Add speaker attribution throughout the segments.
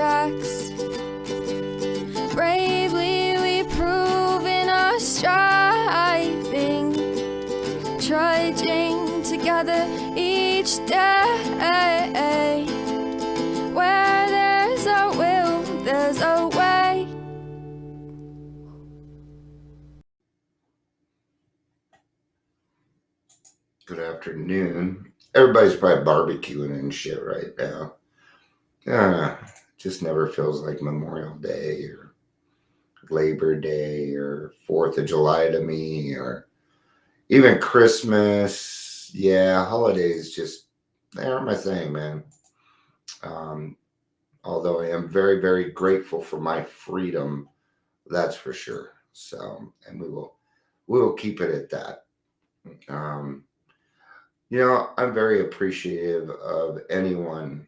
Speaker 1: tracks. Bravely we prove in our striving, trudging together each day. Where there's a will, there's a way.
Speaker 2: Good afternoon. Everybody's probably barbecuing and shit right now. Just never feels like Memorial Day or Labor Day or 4th of July to me, or even Christmas. Yeah, holidays just, they aren't my thing, man. Although I am very, very grateful for my freedom, that's for sure. So, and we will keep it at that. I'm very appreciative of anyone,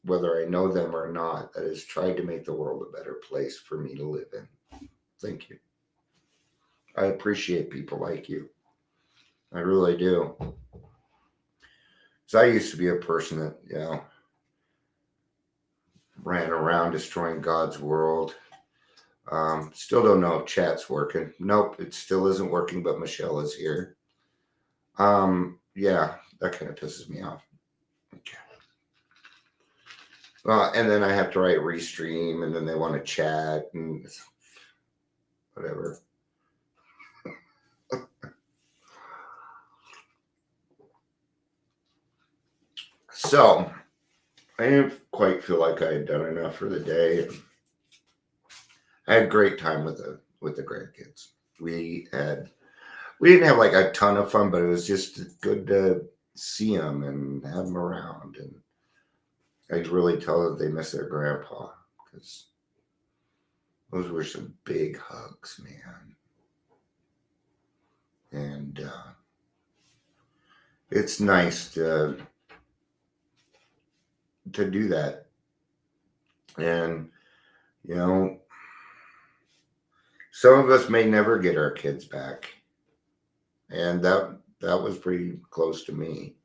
Speaker 2: whether I know them or not, that has tried to make the world a better place for me to live in. Thank you. I appreciate people like you. I really do. So I used to be a person that, ran around destroying God's world. Still don't know if chat's working. Nope, it still isn't working, but Michelle is here. Yeah, that kind of pisses me off. Okay. And then I have to write restream, and then they want to chat and whatever. So I didn't quite feel like I had done enough for the day. I had a great time with the grandkids. We didn't have like a ton of fun, but it was just good to see them and have them around. And I could really tell that they miss their grandpa, because those were some big hugs, man. And it's nice to do that. And, some of us may never get our kids back. And that was pretty close to me.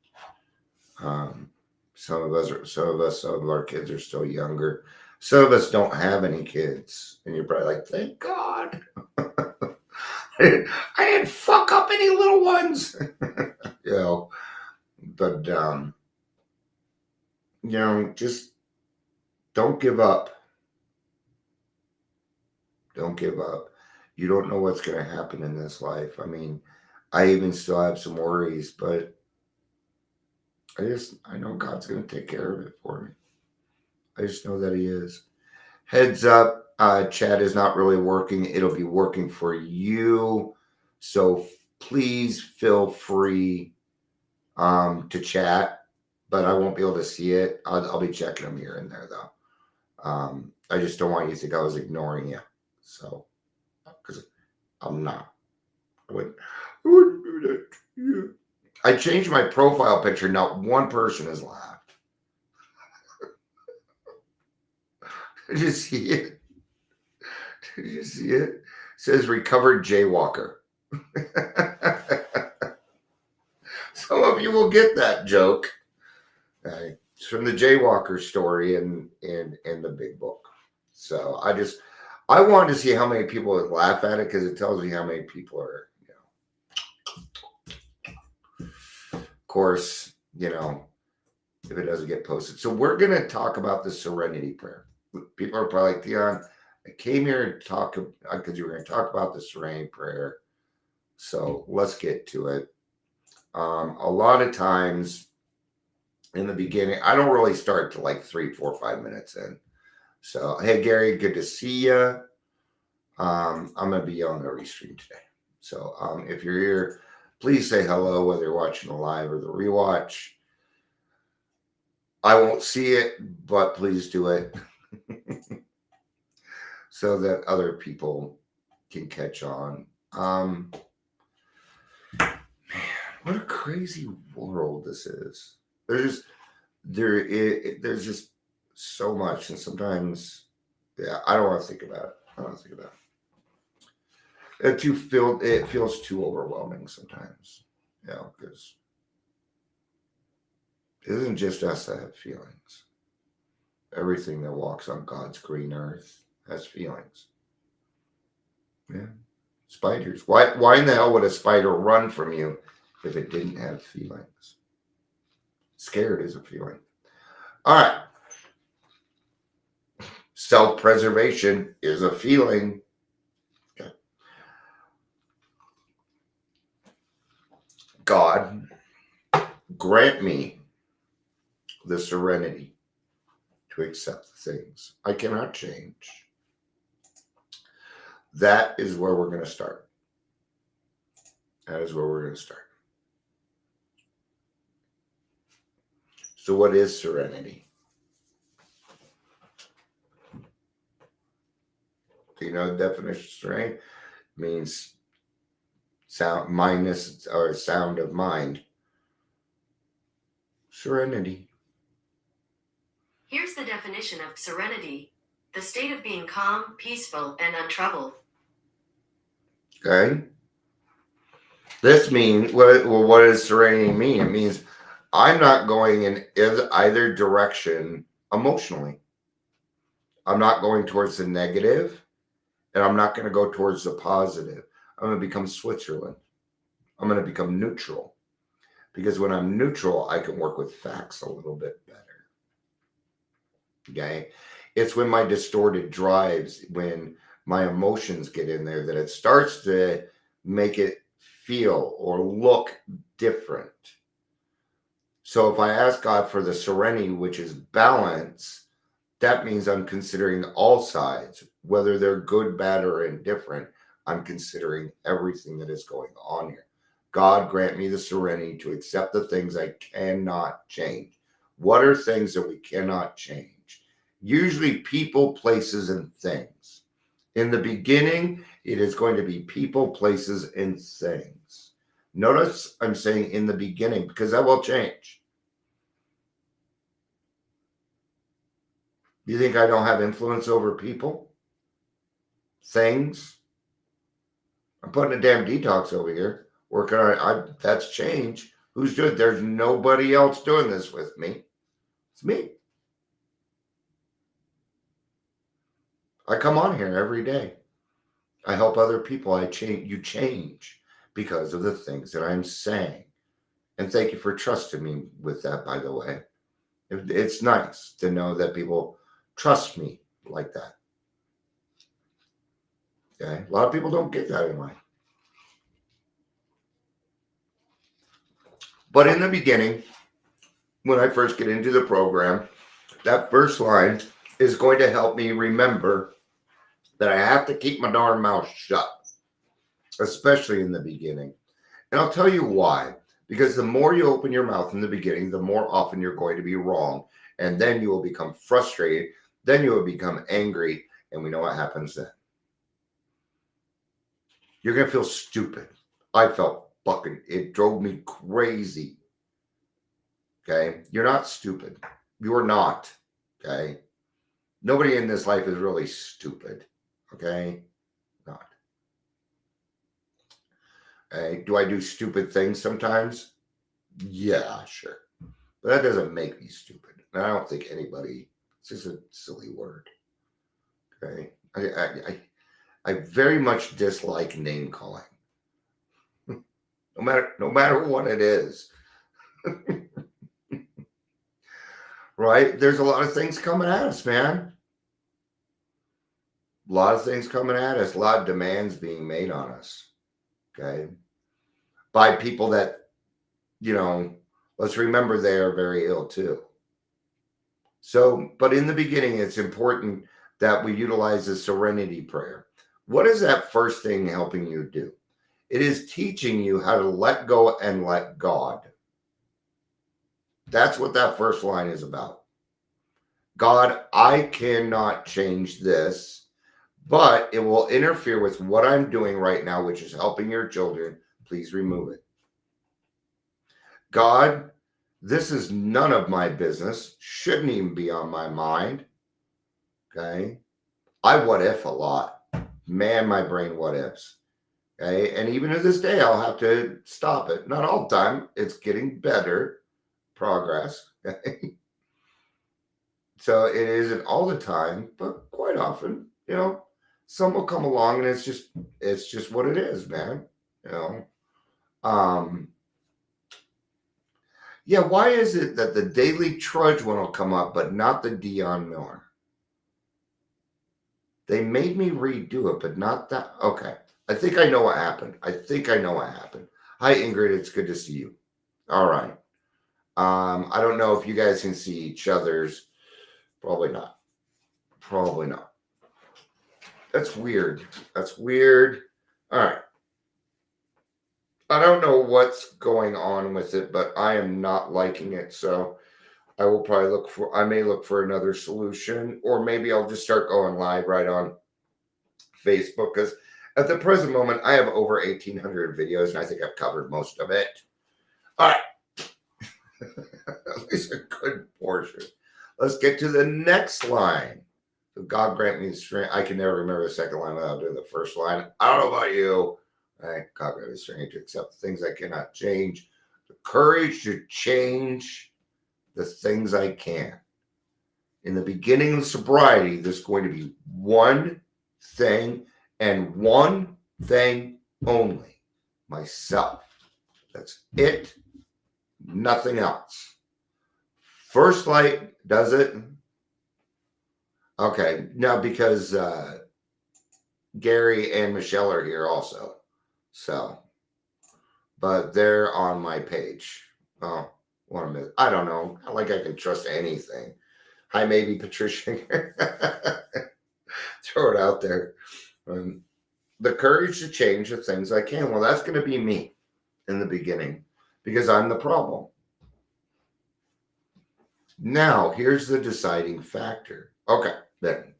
Speaker 2: Some of our kids are still younger. Some of us don't have any kids. And you're probably like, thank God. I didn't fuck up any little ones. But just don't give up. Don't give up. You don't know what's going to happen in this life. I mean, I even still have some worries, but I know God's going to take care of it for me. I just know that He is. Heads up, chat is not really working. It'll be working for you. So please feel free to chat, but I won't be able to see it. I'll be checking them here and there, though. I just don't want you to think I was ignoring you. So, because I'm not. I wouldn't do that. Yeah. I changed my profile picture. Not one person has laughed. Did you see it? Did you see it? It says recovered jaywalker. Some of you will get that joke. It's from the jaywalker story in the big book. So I wanted to see how many people would laugh at it, because it tells me how many people are, of course, if it doesn't get posted. So we're going to talk about the Serenity Prayer. People are probably like, Theon, I came here to talk because you were going to talk about the Serenity Prayer. So let's get to it. A lot of times in the beginning, I don't really start till like 3, 4, 5 minutes in. So, hey, Gary, good to see you. I'm going to be on the restream today. So if you're here, please say hello, whether you're watching the live or the rewatch. I won't see it, but please do it so that other people can catch on. Man, what a crazy world this is. There's just so much, and sometimes, I don't want to think about it. It feels too overwhelming sometimes, because it isn't just us that have feelings. Everything that walks on God's green earth has feelings. Yeah. Spiders. Why in the hell would a spider run from you if it didn't have feelings? Scared is a feeling. All right. Self-preservation is a feeling. Okay. God, grant me the serenity to accept things I cannot change. That is where we're going to start. That is where we're going to start. So what is serenity? Do you know the definition of serenity? It means sound, mindness, or sound of mind. Serenity.
Speaker 3: Here's the definition of serenity: the state of being calm, peaceful, and untroubled.
Speaker 2: Okay. This means, what does serenity mean? It means I'm not going in either direction emotionally. I'm not going towards the negative, and I'm not going to go towards the positive. I'm going to become Switzerland. I'm going to become neutral. Because when I'm neutral, I can work with facts a little bit better. Okay? It's when my distorted drives, when my emotions get in there, that it starts to make it feel or look different. So if I ask God for the serenity, which is balance, that means I'm considering all sides, whether they're good, bad, or indifferent. I'm considering everything that is going on here. God, grant me the serenity to accept the things I cannot change. What are things that we cannot change? Usually people, places, and things. In the beginning, it is going to be people, places, and things. Notice I'm saying in the beginning, because that will change. Do you think I don't have influence over people? Things? I'm putting a damn detox over here. Working on it. That's change. Who's doing it? There's nobody else doing this with me. It's me. I come on here every day. I help other people. You change because of the things that I'm saying. And thank you for trusting me with that, by the way. It's nice to know that people trust me like that. Okay? A lot of people don't get that in life. But in the beginning, when I first get into the program, that first line is going to help me remember that I have to keep my darn mouth shut, especially in the beginning. And I'll tell you why. Because the more you open your mouth in the beginning, the more often you're going to be wrong. And then you will become frustrated. Then you will become angry. And we know what happens then. You're going to feel stupid. I felt it drove me crazy. Okay? You're not stupid. You are not. Okay? Nobody in this life is really stupid. Okay? Not. Do I do stupid things sometimes? Yeah, sure. But that doesn't make me stupid. And I don't think anybody, it's just a silly word. Okay? I very much dislike name calling. No matter what it is. Right? There's a lot of things coming at us, man. A lot of things coming at us. A lot of demands being made on us. Okay? By people that, let's remember they are very ill too. So, but in the beginning, it's important that we utilize the Serenity Prayer. What is that first thing helping you do? It is teaching you how to let go and let God. That's what that first line is about. God, I cannot change this, but it will interfere with what I'm doing right now, which is helping your children. Please remove it. God, this is none of my business. Shouldn't even be on my mind. Okay. I what if a lot. Man, my brain what ifs. Okay. And even to this day, I'll have to stop it. Not all the time. It's getting better. Progress. Okay. So it isn't all the time, but quite often, some will come along and it's just what it is, man. You know. Yeah, why is it that the Daily Trudge one will come up, but not the Dion Miller? They made me redo it, but not that. Okay. I think I know what happened. Hi, Ingrid. It's good to see you. All right. I don't know if you guys can see each other's. Probably not. That's weird. All right. I don't know what's going on with it, but I am not liking it. So I will probably I may look for another solution, or maybe I'll just start going live right on Facebook, because at the present moment, I have over 1,800 videos, and I think I've covered most of it. All right. At least a good portion. Let's get to the next line. So God grant me strength. I can never remember the second line without doing the first line. I don't know about you. Right? God grant me strength to accept the things I cannot change. The courage to change the things I can. In the beginning of sobriety, there's going to be one thing and one thing only. Myself. That's it. Nothing else. First light does it. Okay. Now, because Gary and Michelle are here also. So, but they're on my page. Oh, what a minute. I don't know. Not like I can trust anything. Hi, maybe Patricia. Throw it out there. The courage to change the things I can. Well, that's going to be me in the beginning, because I'm the problem. Now, here's the deciding factor. Okay, then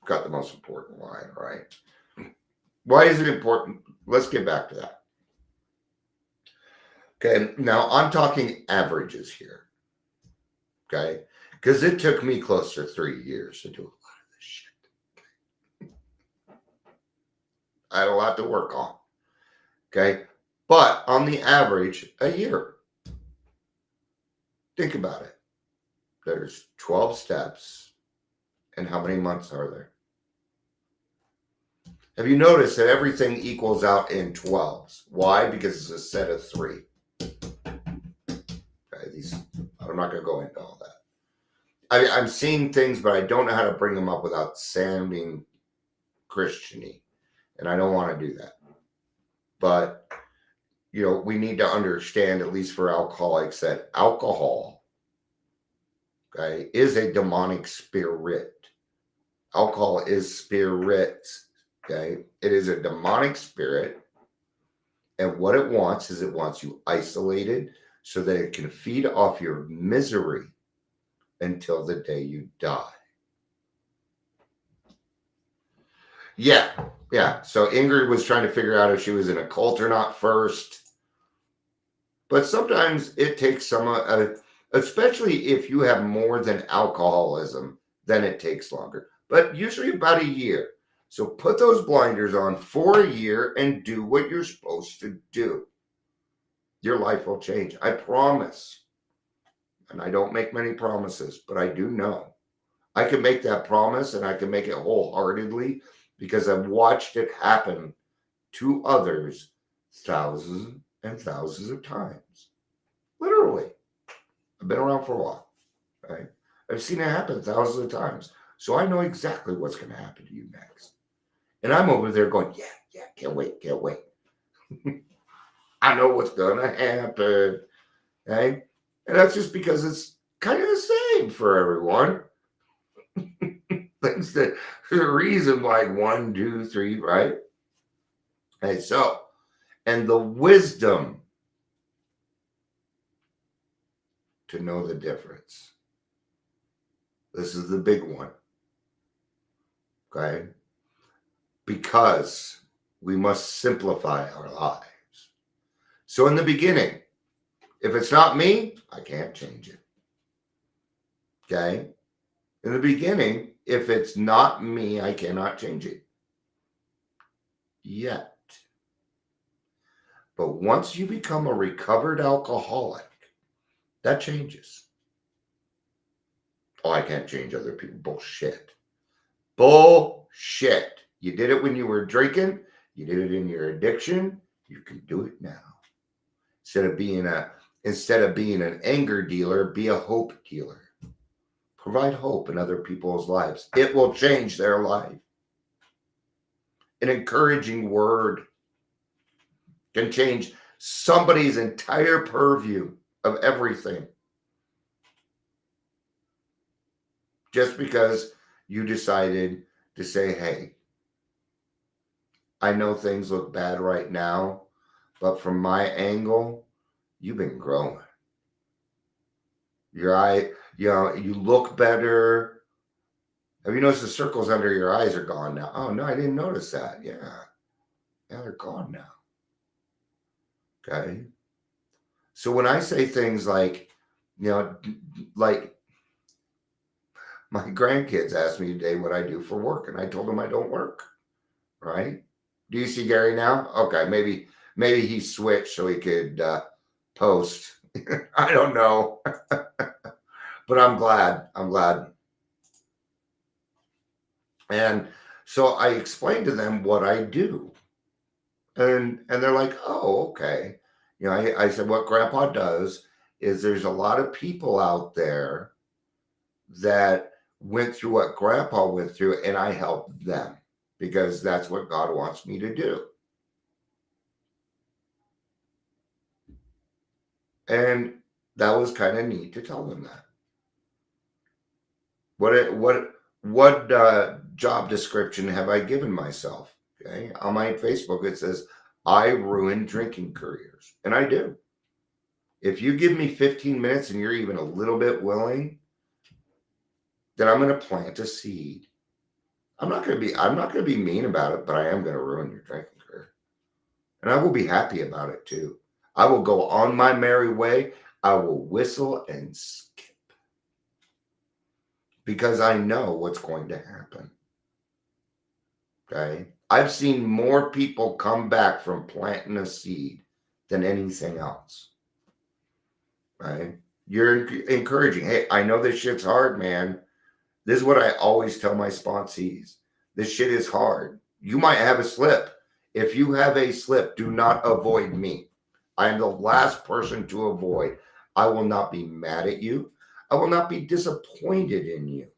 Speaker 2: got the most important line, right? Why is it important? Let's get back to that. Okay, now I'm talking averages here. Okay, because it took me close to 3 years to do a lot of this shit. I had a lot to work on. Okay, but on the average, a year. Think about it. There's 12 steps, and how many months are there? Have you noticed that everything equals out in 12s? Why? Because it's a set of 3. Okay, I'm not going to go into all that. I'm seeing things, but I don't know how to bring them up without sounding Christian-y, and I don't want to do that. But, we need to understand, at least for alcoholics, that alcohol, okay, is a demonic spirit. Alcohol is spirit, okay? It is a demonic spirit, and what it wants is it wants you isolated so that it can feed off your misery until the day you die. Yeah. So Ingrid was trying to figure out if she was in a cult or not first. But sometimes it takes especially if you have more than alcoholism, then it takes longer. But usually about a year. So put those blinders on for a year and do what you're supposed to do. Your life will change. I promise. And I don't make many promises, but I do know. I can make that promise, and I can make it wholeheartedly, because I've watched it happen to others thousands and thousands of times. Literally. I've been around for a while. Right? I've seen it happen thousands of times. So I know exactly what's going to happen to you next. And I'm over there going, yeah, can't wait. I know what's going to happen. Okay? And that's just because it's kind of the same for everyone. There's a reason why 1, 2, 3, right? Okay, so, and the wisdom to know the difference. This is the big one. Okay? Because we must simplify our lives. So in the beginning, if it's not me, I can't change it. Okay? In the beginning, if it's not me, I cannot change it. Yet. But once you become a recovered alcoholic, that changes. Oh, I can't change other people. Bullshit. Bullshit. You did it when you were drinking. You did it in your addiction. You can do it now. Instead of being an anger dealer, be a hope dealer. Provide hope in other people's lives. It will change their life. An encouraging word can change somebody's entire purview of everything. Just because you decided to say, hey, I know things look bad right now, but from my angle, you've been growing. Your eye, you look better. Have you noticed the circles under your eyes are gone now? Oh, no, I didn't notice that. Yeah, they're gone now. Okay. So when I say things like, like my grandkids asked me today what I do for work, and I told them I don't work. Right? Do you see Gary now? Okay, maybe he switched so he could post. I don't know. But I'm glad. And so I explained to them what I do. And they're like, oh, okay. I said, what Grandpa does is there's a lot of people out there that went through what Grandpa went through, and I helped them because that's what God wants me to do. And that was kind of neat to tell them that. What job description have I given myself? Okay, on my Facebook it says I ruin drinking careers, and I do. If you give me 15 minutes and you're even a little bit willing, then I'm going to plant a seed. I'm not going to be mean about it, but I am going to ruin your drinking career, and I will be happy about it too. I will go on my merry way. I will whistle and skip because I know what's going to happen. Okay. I've seen more people come back from planting a seed than anything else. Right. You're encouraging. Hey, I know this shit's hard, man. This is what I always tell my sponsees. This shit is hard. You might have a slip. If you have a slip, do not avoid me. I am the last person to avoid. I will not be mad at you. I will not be disappointed in you.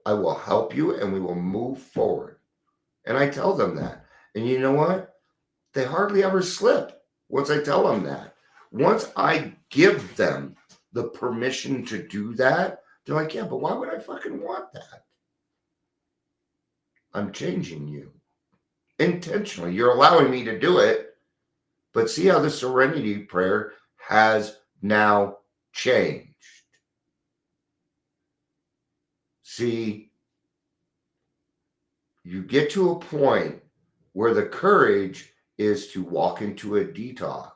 Speaker 2: I will help you and we will move forward. And I tell them that. And you know what? They hardly ever slip once I tell them that. Once I give them the permission to do that, they're like, yeah, but why would I fucking want that? I'm changing you intentionally. You're allowing me to do it. But see how the Serenity Prayer has now changed. See, you get to a point where the courage is to walk into a detox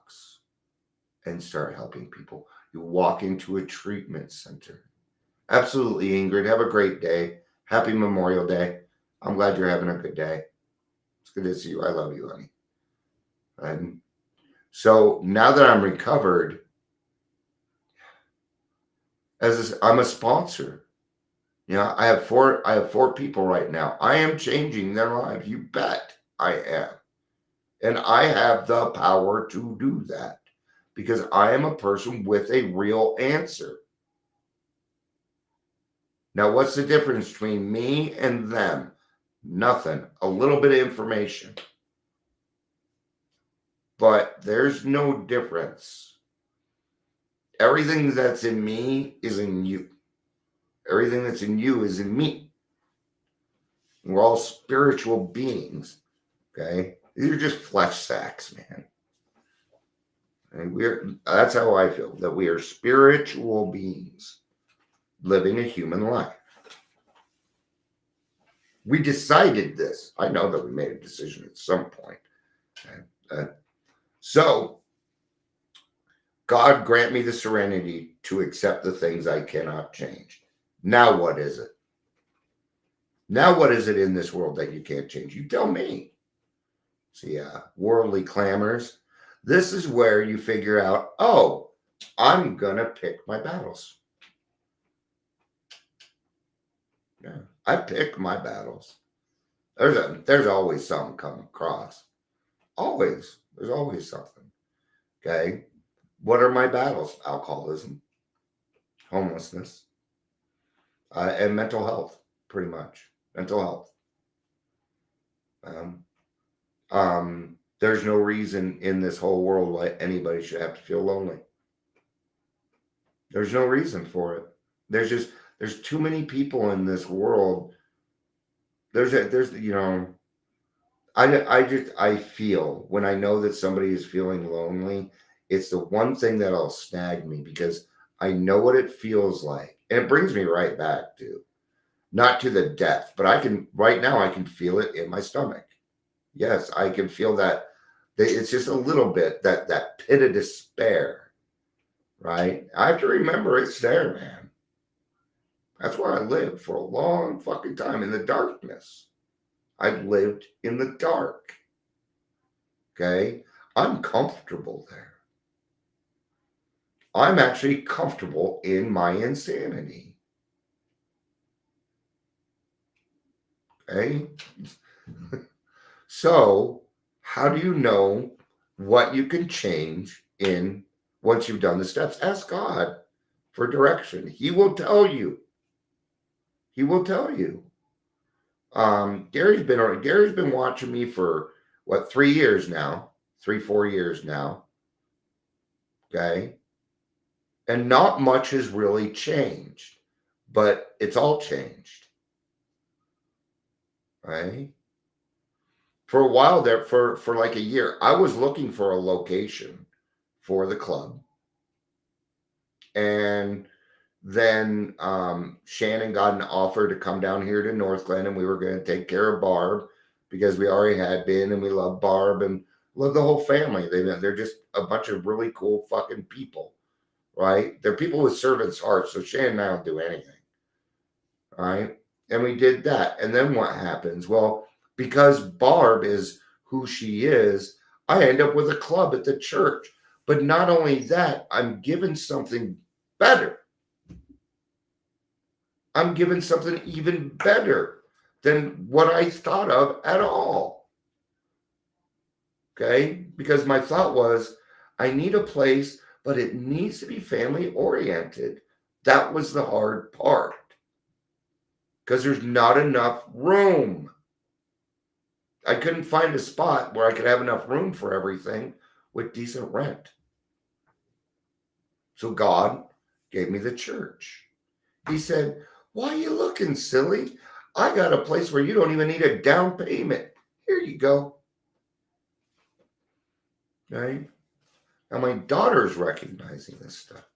Speaker 2: and start helping people. You walk into a treatment center. Absolutely, Ingrid. Have a great day. Happy Memorial Day. I'm glad you're having a good day. It's good to see you. I love you, honey. And so now that I'm recovered, I'm a sponsor. I have four people right now. I am changing their lives. You bet I am. And I have the power to do that because I am a person with a real answer. Now, what's the difference between me and them? Nothing. A little bit of information. But there's no difference. Everything that's in me is in you. Everything that's in you is in me. We're all spiritual beings. Okay? These are just flesh sacks, man. And that's how I feel, that we are spiritual beings living a human life. We decided this. I know that we made a decision at some point. So, God grant me the serenity to accept the things I cannot change. Now what is it? Now what is it in this world that you can't change? You tell me. See, worldly clamors. This is where you figure out, oh, I'm going to pick my battles. Yeah, I pick my battles. There's always something come across. Always. There's always something. Okay. What are my battles? Alcoholism, homelessness, and mental health, pretty much. Mental health. There's no reason in this whole world why anybody should have to feel lonely. There's no reason for it. There's too many people in this world. I feel when I know that somebody is feeling lonely, it's the one thing that'll snag me because I know what it feels like. And it brings me right back to, not to the death, but right now I can feel it in my stomach. Yes, I can feel that. It's just a little bit, that pit of despair, right? I have to remember it's there, man. That's where I lived for a long fucking time, in the darkness. I've lived in the dark. Okay? I'm comfortable there. I'm actually comfortable in my insanity. Okay? So, how do you know what you can change in once you've done the steps? Ask God for direction. He will tell you. He will tell you. Gary's been watching me for what, 3 years now, 4 years now. Okay. And not much has really changed, but it's all changed. Right. For a while there, for like a year, I was looking for a location for the club. And then Shannon got an offer to come down here to Northglenn, and we were going to take care of Barb because we already had been, and we love Barb and love the whole family. They're just a bunch of really cool fucking people, right? They're people with servants' hearts. So Shannon and I don't do anything, right? And we did that. And then what happens? Well, because Barb is who she is, I end up with a club at the church. But not only that, I'm given something better. I'm given something even better than what I thought of at all. Okay? Because my thought was, I need a place, but it needs to be family oriented. That was the hard part. Because there's not enough room. I couldn't find a spot where I could have enough room for everything with decent rent. So God gave me the church. He said, why are you looking, silly? I got a place where you don't even need a down payment. Here you go. Okay? Now my daughter's recognizing this stuff.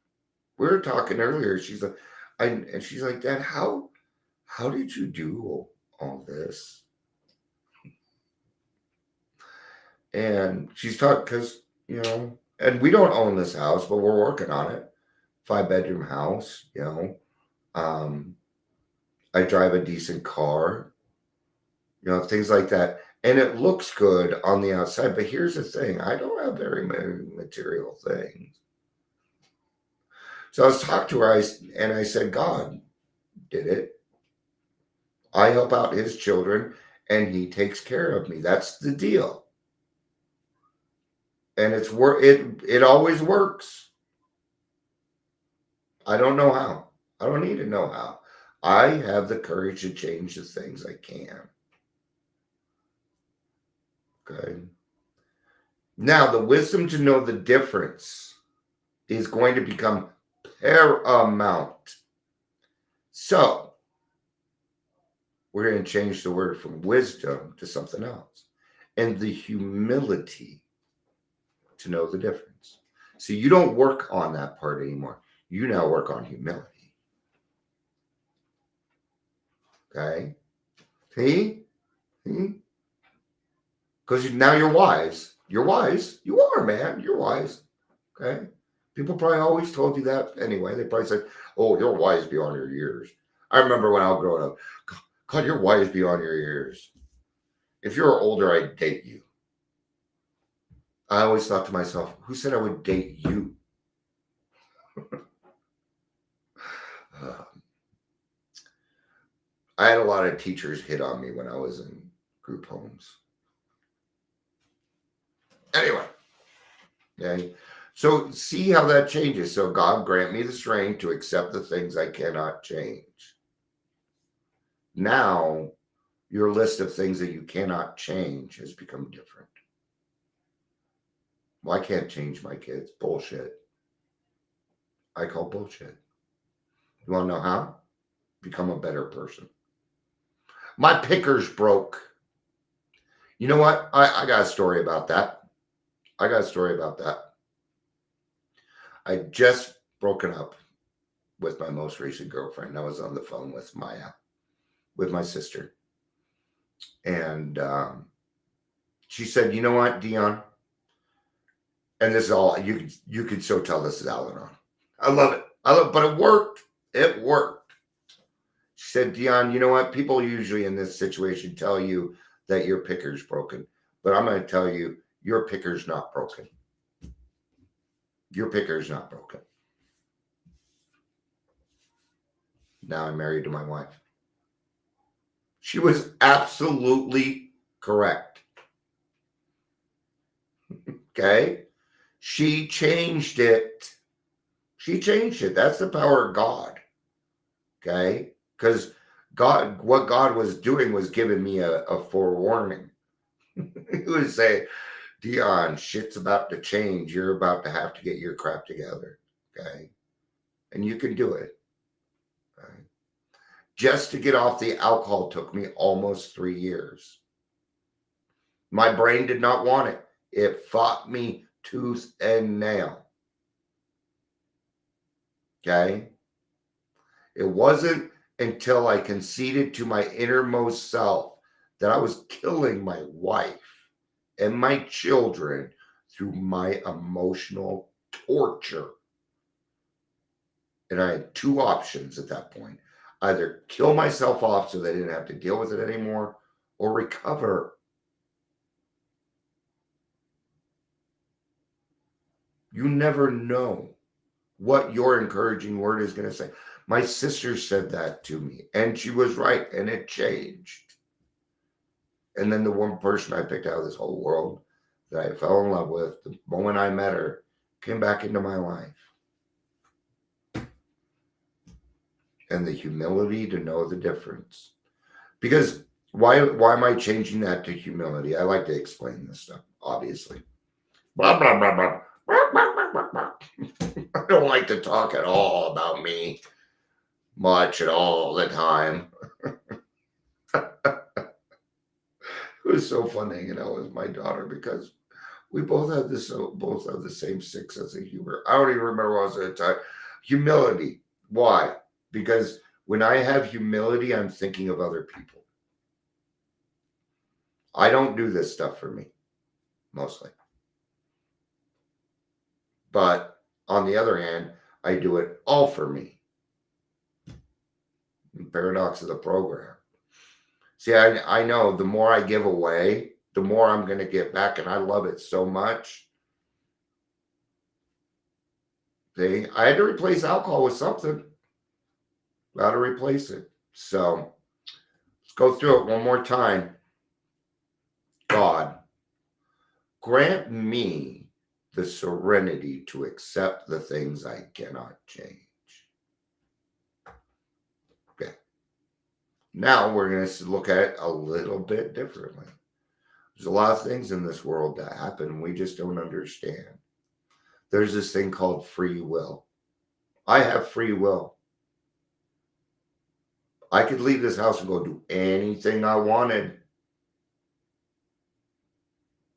Speaker 2: We were talking earlier. She's like, Dad, how did you do all this? And she's talking because, and we don't own this house, but we're working on it. 5-bedroom house, I drive a decent car, things like that. And it looks good on the outside. But here's the thing. I don't have very many material things. So I was talking to her, and I said, God did it. I help out his children, and he takes care of me. That's the deal. And it always works. I don't know how. I don't need to know how. I have the courage to change the things I can. Okay. Now, the wisdom to know the difference is going to become paramount. So, we're going to change the word from wisdom to something else. And the humility to know the difference. So you don't work on that part anymore. You now work on humility. Okay? See? Because now you're wise. You're wise. You are, man. You're wise. Okay? People probably always told you that anyway. They probably said, oh, you're wise beyond your years. I remember when I was growing up, God, you're wise beyond your years. If you were older, I'd date you. I always thought to myself, who said I would date you? I had a lot of teachers hit on me when I was in group homes. Anyway, okay. So see how that changes. So God grant me the strength to accept the things I cannot change. Now, your list of things that you cannot change has become different. Well, I can't change my kids. Bullshit. I call bullshit. You want to know how? Become a better person. My picker's broke. You know what? I got a story about that. I just broken up with my most recent girlfriend. I was on the phone with my sister. And she said, you know what, Dion? And this is all, you could so tell this is Al-Anon. I love it. But it worked. It worked. She said, Dion, you know what? People usually in this situation tell you that your picker's broken. But I'm going to tell you, your picker's not broken. Your picker's not broken. Now I'm married to my wife. She was absolutely correct. Okay? She changed it. That's the power of God. Okay? Because what God was doing was giving me a forewarning. He was saying, Dion, shit's about to change. You're about to have to get your crap together. Okay? And you can do it. Okay? Just to get off the alcohol took me almost 3 years. My brain did not want it. It fought me tooth and nail. Okay? It wasn't until I conceded to my innermost self that I was killing my wife and my children through my emotional torture. And I had two options at that point. Either kill myself off so that I didn't have to deal with it anymore, or recover. You never know what your encouraging word is going to say. My sister said that to me, and she was right, and it changed. And then the one person I picked out of this whole world that I fell in love with, the moment I met her, came back into my life. And the humility to know the difference. Because why am I changing that to humility? I like to explain this stuff, obviously. Blah, blah, blah, blah. I don't like to talk at all about me much at all the time. It was so fun hanging out with my daughter because we both have the same sick sense of humor. I don't even remember what I was at the time. Humility. Why? Because when I have humility, I'm thinking of other people. I don't do this stuff for me, mostly. But on the other hand, I do it all for me. The paradox of the program. See, I know the more I give away, the more I'm going to get back, and I love it so much. See, I had to replace alcohol with something. Got to replace it. So let's go through it one more time. God, grant me the serenity to accept the things I cannot change. Okay. Now we're going to look at it a little bit differently. There's a lot of things in this world that happen we just don't understand. There's this thing called free will. I have free will. I could leave this house and go do anything I wanted.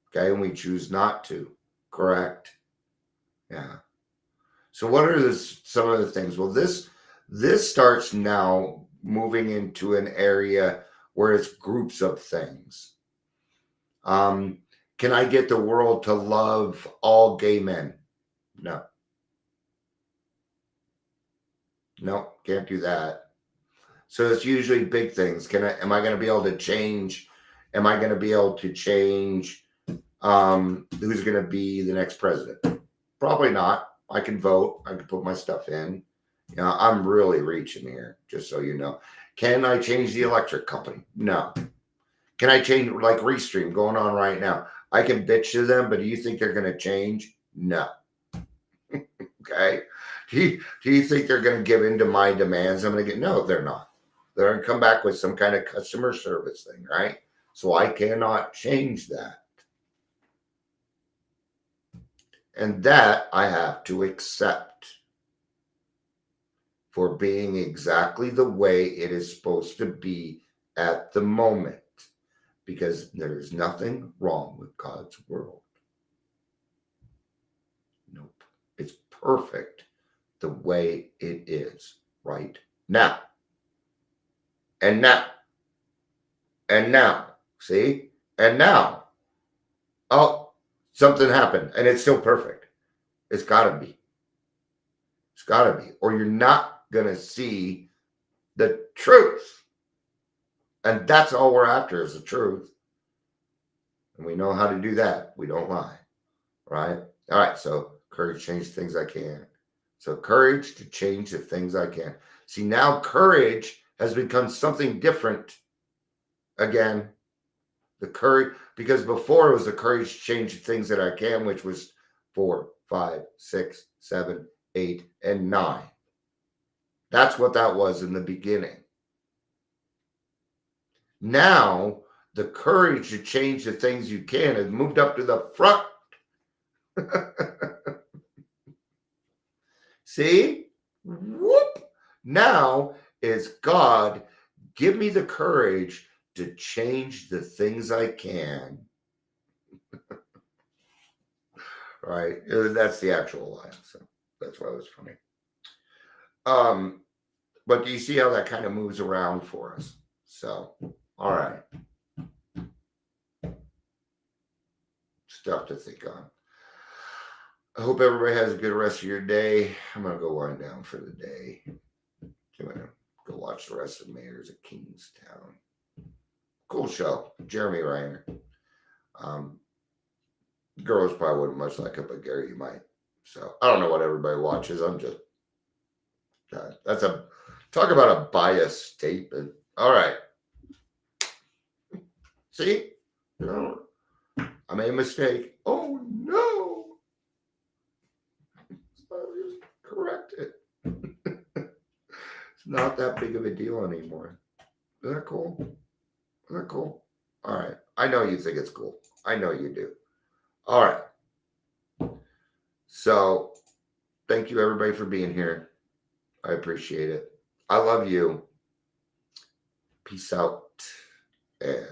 Speaker 2: Okay, and we choose not to. Correct? Yeah. So what are some of the things? Well, this starts now moving into an area where it's groups of things. Can I get the world to love all gay men? No. No, can't do that. So it's usually big things. Am I going to be able to change? Am I going to be able to change who's going to be the next president? Probably not. I can vote. I can put my stuff in. You know, I'm really reaching here, just so you know. Can I change the electric company? No. Can I change, like Restream going on right now? I can bitch to them, but do you think they're going to change? No. Okay. Do you think they're going to give in to my demands? I'm going to get, no, they're not. They're going to come back with some kind of customer service thing, right? So I cannot change that. And that I have to accept for being exactly the way it is supposed to be at the moment, because there is nothing wrong with God's world. Nope. It's perfect the way it is right now. And now. And now. See? And now. Oh, something happened and it's still perfect. It's got to be. It's got to be. Or you're not going to see the truth. And that's all we're after, is the truth. And we know how to do that. We don't lie. Right? All right. So courage to change things I can. So courage to change the things I can. See, now courage has become something different again. The courage, because before it was the courage to change the things that I can, which was 4, 5, 6, 7, 8, and 9. That's what that was in the beginning. Now, the courage to change the things you can has moved up to the front. See? Whoop. Now is God, give me the courage to change the things I can. Right? That's the actual line. So that's why it was funny. But do you see how that kind of moves around for us? So, all right. Stuff to think on. I hope everybody has a good rest of your day. I'm going to go wind down for the day. I'm going to go watch the rest of Mayors of Kingstown. Cool show. Jeremy Reiner. Girls probably wouldn't much like it, but Gary, you might. So I don't know what everybody watches. I'm just, that's a, talk about a biased statement. All right. See? No, I made a mistake. Oh no. So I just correct it. It's not that big of a deal anymore. Isn't that cool? Isn't that cool? All right. I know you think it's cool. I know you do. All right. So thank you everybody for being here. I appreciate it. I love you. Peace out. And